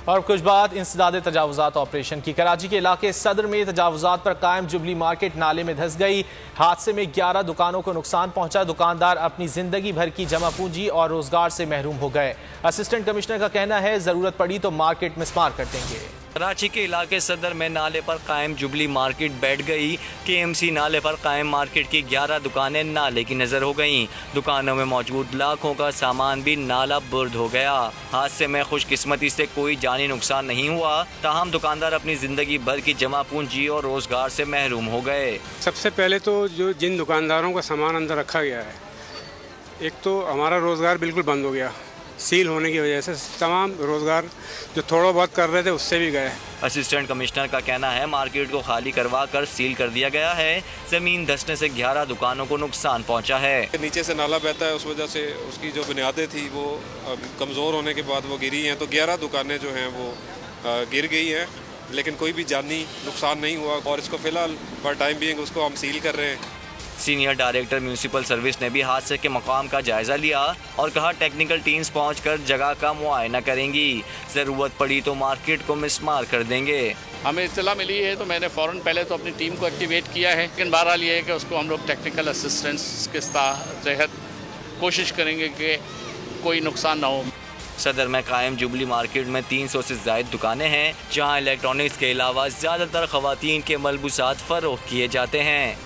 और कुछ बात इंसदाद तजावुजात ऑपरेशन की। कराची के इलाके सदर में तजावुजात पर कायम जुबली मार्केट नाले में धंस गई। हादसे में 11 दुकानों को नुकसान पहुंचा। दुकानदार अपनी जिंदगी भर की जमा पूंजी और रोजगार से महरूम हो गए। असिस्टेंट कमिश्नर का कहना है जरूरत पड़ी तो मार्केट मिसमार कर देंगे। कराची के इलाके सदर में नाले पर कायम जुबली मार्केट बैठ गई। KMC नाले पर कायम मार्केट की 11 दुकानें नाले की नजर हो गईं। दुकानों में मौजूद लाखों का सामान भी नाला बुर्द हो गया। हादसे में खुशकिस्मती से कोई जानी नुकसान नहीं हुआ, ताहम दुकानदार अपनी जिंदगी भर की जमा पूंजी और रोजगार से महरूम हो गए। सबसे पहले तो जिन दुकानदारों का सामान अंदर रखा गया है, एक तो हमारा रोजगार बिल्कुल बंद हो गया। सील होने की वजह से तमाम रोजगार जो थोड़ा बहुत कर रहे थे उससे भी गए। असिस्टेंट कमिश्नर का कहना है मार्केट को खाली करवा कर सील कर दिया गया है। जमीन धंसने से 11 दुकानों को नुकसान पहुंचा है। नीचे से नाला बहता है, उस वजह से उसकी जो बुनियादें थी वो कमज़ोर होने के बाद वो गिरी हैं, तो 11 दुकानें जो हैं वो गिर गई हैं, लेकिन कोई भी जानी नुकसान नहीं हुआ और इसको फ़िलहाल फॉर टाइम बीइंग उसको हम सील कर रहे हैं। सीनियर डायरेक्टर म्यूनिसिपल सर्विस ने भी हादसे के मकाम का जायजा लिया और कहा टेक्निकल टीम्स पहुंचकर जगह का मुआयना करेंगी। जरूरत पड़ी तो मार्केट को मिसमार कर देंगे। हमें इत्तला मिली है तो मैंने फ़ौरन पहले तो अपनी टीम को एक्टिवेट किया है, लेकिन बहरहाल ये है कि उसको हम लोग टेक्निकल असिस्टेंस के तहत कोशिश करेंगे कि कोई नुकसान ना हो। सदर में कायम जुबली मार्केट में 300 से ज़ायद दुकानें हैं, जहां इलेक्ट्रॉनिक्स के अलावा ज़्यादातर ख़वातीन के मलबूसात फ़रोख्त किए जाते हैं।